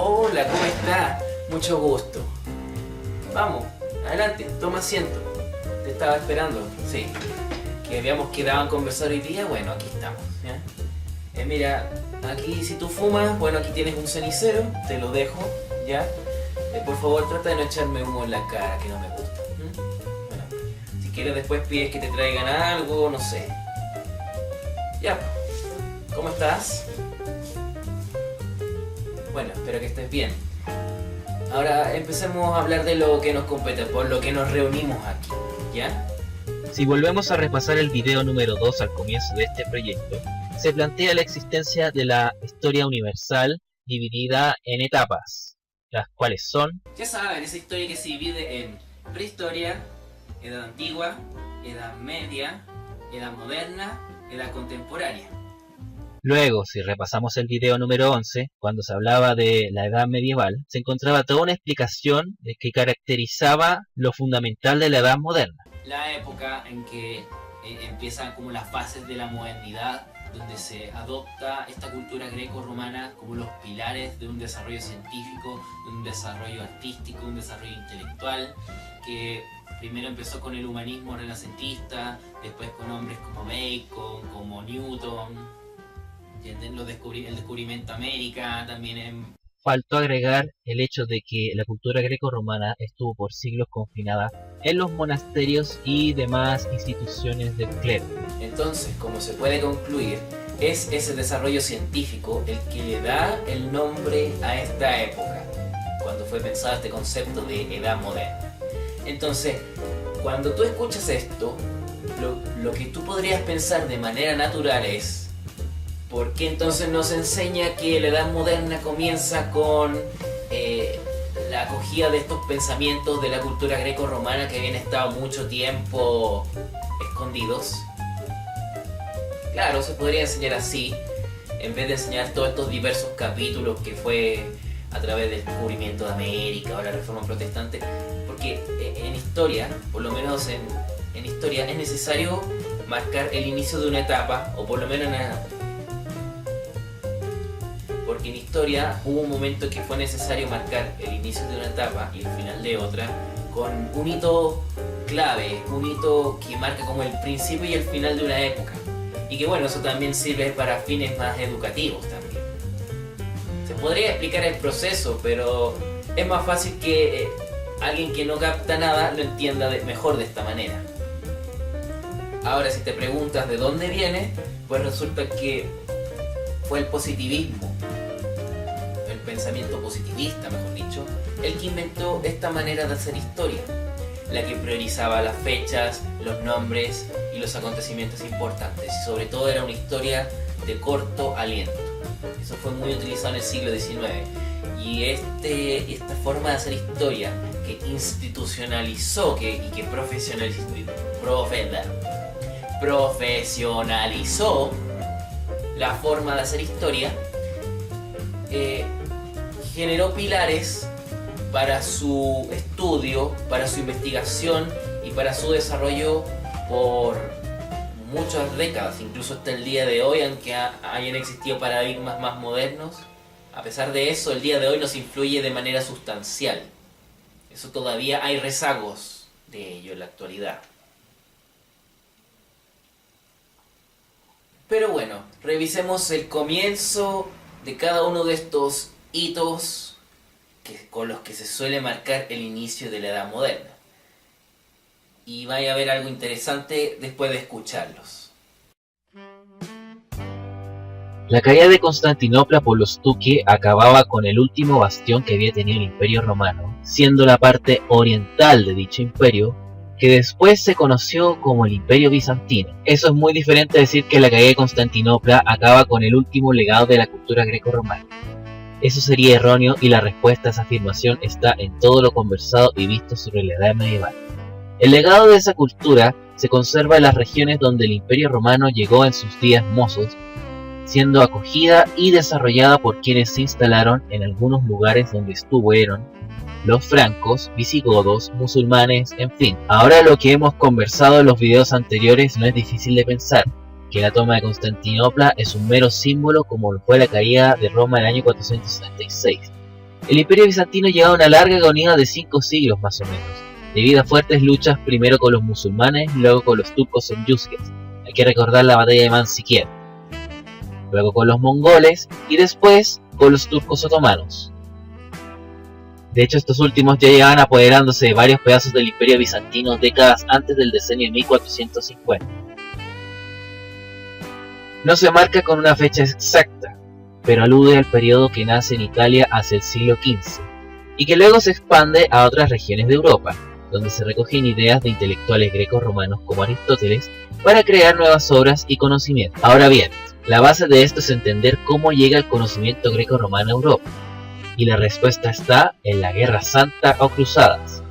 Hola, ¿cómo está? Mucho gusto. Vamos, adelante, toma asiento. Te estaba esperando, sí. Que habíamos quedado en conversar hoy día, bueno, aquí estamos, ¿ya? Mira, aquí si tú fumas, bueno, aquí tienes un cenicero, te lo dejo, ¿ya? Por favor, trata de no echarme humo en la cara, que no me gusta. Bueno, si quieres después pides que te traigan algo, no sé. Ya, ¿cómo estás? Bueno, espero que estés bien. Ahora empecemos a hablar de lo que nos compete, por lo que nos reunimos aquí, ¿ya? Si volvemos a repasar el video número 2 al comienzo de este proyecto, se plantea la existencia de la historia universal dividida en etapas, las cuales son... Ya saben, esa historia que se divide en prehistoria, edad antigua, edad media, edad moderna, edad contemporánea. Luego, si repasamos el video número 11, cuando se hablaba de la edad medieval, se encontraba toda una explicación de que caracterizaba lo fundamental de la edad moderna. La época en que empiezan como las fases de la modernidad, donde se adopta esta cultura greco-romana como los pilares de un desarrollo científico, de un desarrollo artístico, un desarrollo intelectual, que primero empezó con el humanismo renacentista, después con hombres como Bacon, como Newton, ¿entienden? El descubrimiento de América también. Faltó agregar el hecho de que la cultura greco-romana estuvo por siglos confinada en los monasterios y demás instituciones del clero. Entonces, como se puede concluir, es ese desarrollo científico el que le da el nombre a esta época, cuando fue pensado este concepto de edad moderna. Entonces, cuando tú escuchas esto, lo que tú podrías pensar de manera natural es: ¿por qué entonces nos enseña que la edad moderna comienza con la acogida de estos pensamientos de la cultura greco-romana que habían estado mucho tiempo escondidos? Claro, se podría enseñar así, en vez de enseñar todos estos diversos capítulos que fue a través del descubrimiento de América o la Reforma Protestante, porque en historia, por lo menos en historia, es necesario marcar el inicio de una etapa, o por lo menos porque en historia hubo un momento que fue necesario marcar el inicio de una etapa y el final de otra con un hito clave, un hito que marca como el principio y el final de una época. Y que bueno, eso también sirve para fines más educativos también. Se podría explicar el proceso, pero es más fácil que alguien que no capta nada lo entienda mejor de esta manera. Ahora, si te preguntas de dónde viene, pues resulta que fue el positivismo, el pensamiento positivista, mejor dicho, el que inventó esta manera de hacer historia, la que priorizaba las fechas, los nombres y los acontecimientos importantes, y sobre todo era una historia de corto aliento. Eso fue muy utilizado en el siglo XIX, y esta forma de hacer historia que institucionalizó y que profesionalizó la forma de hacer historia, generó pilares para su estudio, para su investigación y para su desarrollo por muchas décadas, incluso hasta el día de hoy, aunque hayan existido paradigmas más modernos. A pesar de eso, el día de hoy nos influye de manera sustancial. Eso todavía hay rezagos de ello en la actualidad. Pero bueno, revisemos el comienzo de cada uno de estos hitos con los que se suele marcar el inicio de la edad moderna. Y vaya a haber algo interesante después de escucharlos. La caída de Constantinopla por los Tuque acababa con el último bastión que había tenido el Imperio Romano, siendo la parte oriental de dicho imperio, que después se conoció como el Imperio Bizantino. Eso es muy diferente a decir que la caída de Constantinopla acaba con el último legado de la cultura greco-romana. Eso sería erróneo, y la respuesta a esa afirmación está en todo lo conversado y visto sobre la edad medieval. El legado de esa cultura se conserva en las regiones donde el Imperio Romano llegó en sus días mozos, siendo acogida y desarrollada por quienes se instalaron en algunos lugares donde estuvieron los francos, visigodos, musulmanes, en fin. Ahora, lo que hemos conversado en los videos anteriores no es difícil de pensar, que la toma de Constantinopla es un mero símbolo como lo fue la caída de Roma en el año 476. El Imperio Bizantino llevaba una larga agonía de 5 siglos más o menos, debido a fuertes luchas primero con los musulmanes y luego con los turcos selyúcidas. Hay que recordar la batalla de Mansikier. Luego con los mongoles y después con los turcos otomanos. De hecho, estos últimos ya llevaban apoderándose de varios pedazos del Imperio Bizantino décadas antes del decenio de 1450. No se marca con una fecha exacta, pero alude al periodo que nace en Italia hacia el siglo XV, y que luego se expande a otras regiones de Europa, donde se recogen ideas de intelectuales greco-romanos como Aristóteles para crear nuevas obras y conocimiento. Ahora bien, la base de esto es entender cómo llega el conocimiento greco-romano a Europa, y la respuesta está en la Guerra Santa o Cruzadas.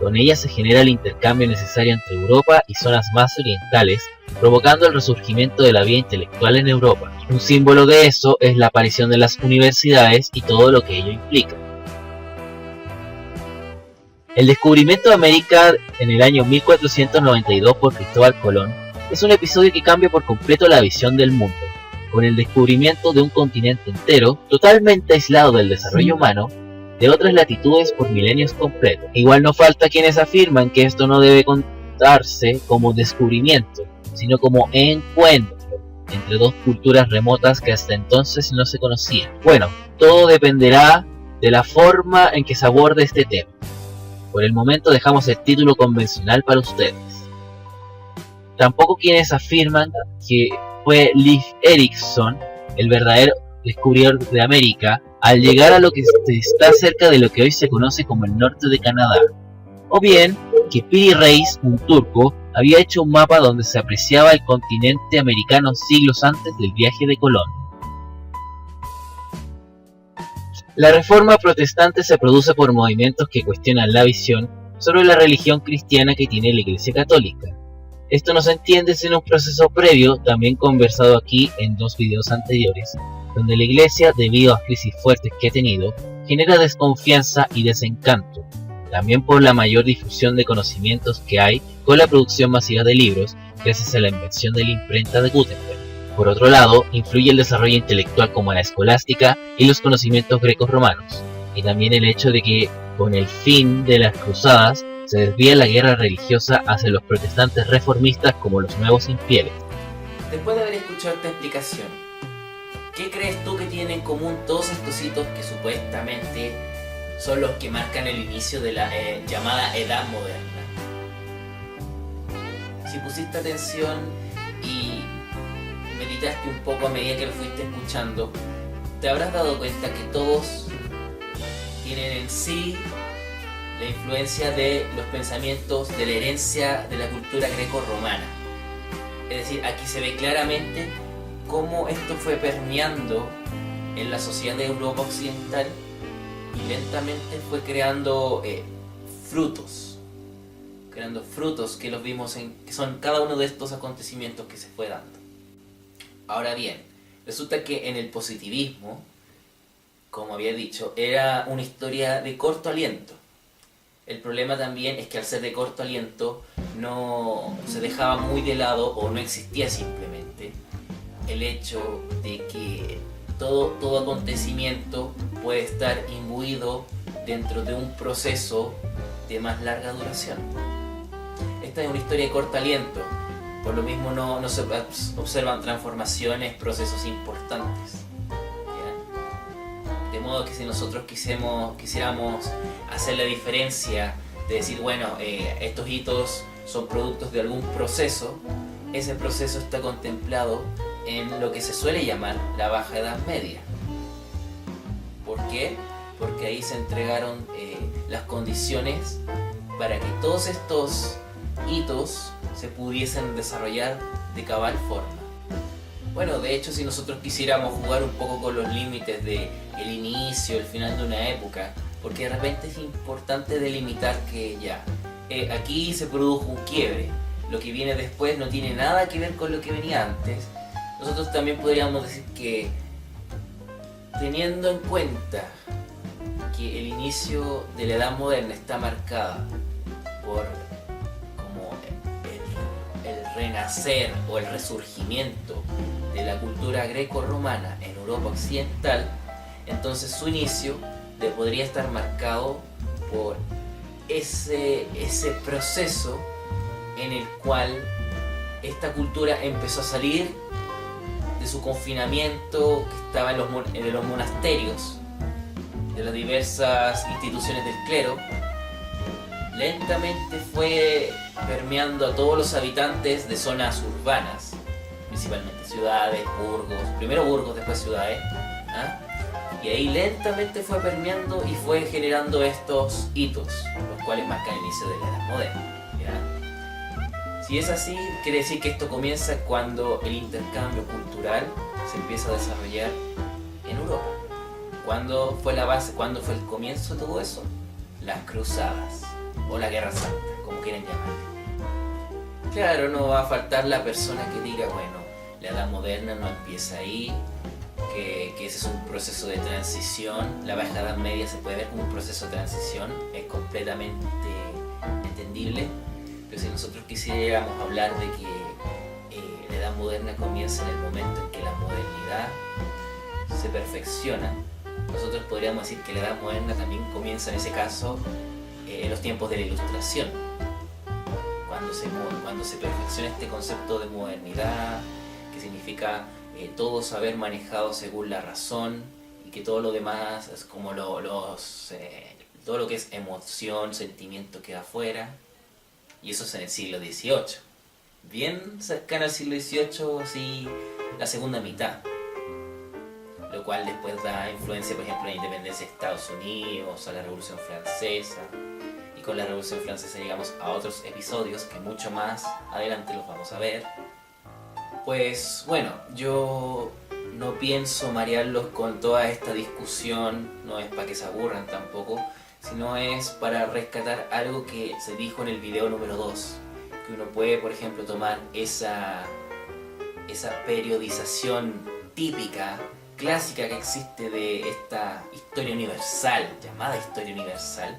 Con ella se genera el intercambio necesario entre Europa y zonas más orientales, provocando el resurgimiento de la vida intelectual en Europa. Un símbolo de eso es la aparición de las universidades y todo lo que ello implica. El descubrimiento de América en el año 1492 por Cristóbal Colón es un episodio que cambia por completo la visión del mundo, con el descubrimiento de un continente entero, totalmente aislado del desarrollo humano, de otras latitudes por milenios completos. Igual no falta quienes afirman que esto no debe contarse como descubrimiento, sino como encuentro entre dos culturas remotas que hasta entonces no se conocían. Bueno, todo dependerá de la forma en que se aborde este tema. Por el momento dejamos el título convencional para ustedes. Tampoco quienes afirman que fue Leif Erikson el verdadero descubridor de América al llegar a lo que está cerca de lo que hoy se conoce como el norte de Canadá, o bien que Piri Reis, un turco, había hecho un mapa donde se apreciaba el continente americano siglos antes del viaje de Colón. La reforma protestante se produce por movimientos que cuestionan la visión sobre la religión cristiana que tiene la Iglesia Católica. Esto no se entiende sin un proceso previo, también conversado aquí en 2 videos anteriores, donde la Iglesia, debido a crisis fuertes que ha tenido, genera desconfianza y desencanto, también por la mayor difusión de conocimientos que hay con la producción masiva de libros, gracias a la invención de la imprenta de Gutenberg. Por otro lado, influye el desarrollo intelectual como la escolástica y los conocimientos grecos-romanos, y también el hecho de que, con el fin de las cruzadas, se desvía la guerra religiosa hacia los protestantes reformistas como los nuevos infieles. Después de haber escuchado esta explicación, ¿qué crees tú que tienen en común todos estos hitos que supuestamente son los que marcan el inicio de la llamada Edad Moderna? Si pusiste atención y meditaste un poco a medida que lo fuiste escuchando, te habrás dado cuenta que todos tienen en sí la influencia de los pensamientos, de la herencia de la cultura greco-romana. Es decir, aquí se ve claramente cómo esto fue permeando en la sociedad de Europa Occidental y lentamente fue creando frutos que los vimos que son cada uno de estos acontecimientos que se fue dando. Ahora bien, resulta que en el positivismo, como había dicho, era una historia de corto aliento. El problema también es que al ser de corto aliento no se dejaba muy de lado o no existía simplemente el hecho de que todo acontecimiento puede estar imbuido dentro de un proceso de más larga duración. Esta es una historia de corto aliento, por lo mismo no se observan transformaciones, procesos importantes. ¿Ya? De modo que si nosotros quisiéramos hacer la diferencia de decir, bueno, estos hitos son productos de algún proceso, ese proceso está contemplado en lo que se suele llamar la Baja Edad Media. ¿Por qué? Porque ahí se entregaron las condiciones para que todos estos hitos se pudiesen desarrollar de cabal forma. Bueno, de hecho, si nosotros quisiéramos jugar un poco con los límites de el inicio, el final de una época, porque de repente es importante delimitar que ya, aquí se produjo un quiebre, lo que viene después no tiene nada que ver con lo que venía antes. Nosotros también podríamos decir que, teniendo en cuenta que el inicio de la Edad Moderna está marcada por como el renacer o el resurgimiento de la cultura greco-romana en Europa Occidental, entonces su inicio podría estar marcado por ese proceso en el cual esta cultura empezó a salir de su confinamiento que estaba en los monasterios, de las diversas instituciones del clero. Lentamente fue permeando a todos los habitantes de zonas urbanas, principalmente ciudades, Burgos, primero Burgos, después ciudades, ¿ah? Y ahí lentamente fue permeando y fue generando estos hitos, los cuales marcan el inicio de la Edad Moderna, ¿ya? Si es así, quiere decir que esto comienza cuando el intercambio cultural se empieza a desarrollar en Europa. ¿Cuándo fue la base? ¿Cuándo fue el comienzo de todo eso? Las cruzadas, o la Guerra Santa, como quieran llamarlo. Claro, no va a faltar la persona que diga, bueno, la Edad Moderna no empieza ahí, que ese es un proceso de transición. La Baja Edad Media se puede ver como un proceso de transición, es completamente entendible, pero si nosotros quisiéramos hablar de que la Edad Moderna comienza en el momento en que la modernidad se perfecciona, nosotros podríamos decir que la Edad Moderna también comienza en ese caso en los tiempos de la Ilustración, cuando se perfecciona este concepto de modernidad, que significa todo saber manejado según la razón, y que todo lo demás es como todo lo que es emoción, sentimiento queda afuera, y eso es en el siglo XVIII, bien cercano al siglo XVIII, así la segunda mitad, lo cual después da influencia, por ejemplo, a la independencia de Estados Unidos, a la Revolución Francesa, y con la Revolución Francesa llegamos a otros episodios que mucho más adelante los vamos a ver. Pues bueno, yo no pienso marearlos con toda esta discusión, no es para que se aburran tampoco, sino es para rescatar algo que se dijo en el video número 2, que uno puede, por ejemplo, tomar esa periodización típica, clásica que existe de esta historia universal, llamada historia universal,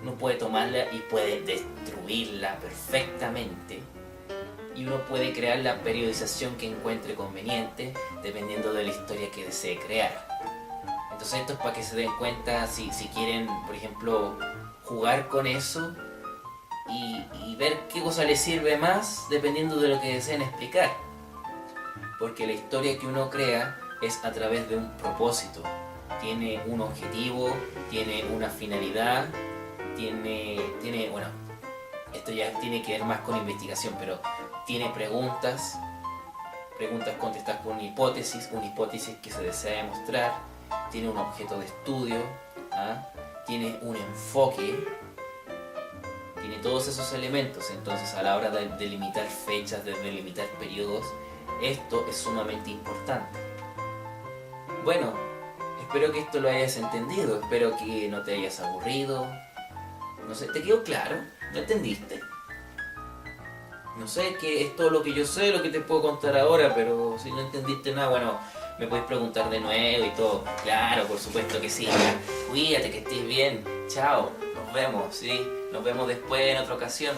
uno puede tomarla y puede destruirla perfectamente, y uno puede crear la periodización que encuentre conveniente dependiendo de la historia que desee crear. Entonces esto es para que se den cuenta si quieren, por ejemplo, jugar con eso y ver qué cosa les sirve más dependiendo de lo que deseen explicar. Porque la historia que uno crea es a través de un propósito, tiene un objetivo, tiene una finalidad, bueno, esto ya tiene que ver más con investigación, pero tiene preguntas contestadas por una hipótesis que se desea demostrar, tiene un objeto de estudio, ¿ah? Tiene un enfoque, tiene todos esos elementos. Entonces a la hora de delimitar fechas, de delimitar periodos, esto es sumamente importante. Bueno, espero que esto lo hayas entendido, espero que no te hayas aburrido. No sé, ¿te quedó claro? ¿Lo entendiste? No sé, que es todo lo que yo sé, lo que te puedo contar ahora, pero si no entendiste nada, bueno, me puedes preguntar de nuevo y todo. Claro, por supuesto que sí. Ya. Cuídate, que estés bien. Chao, nos vemos, ¿sí? Nos vemos después en otra ocasión.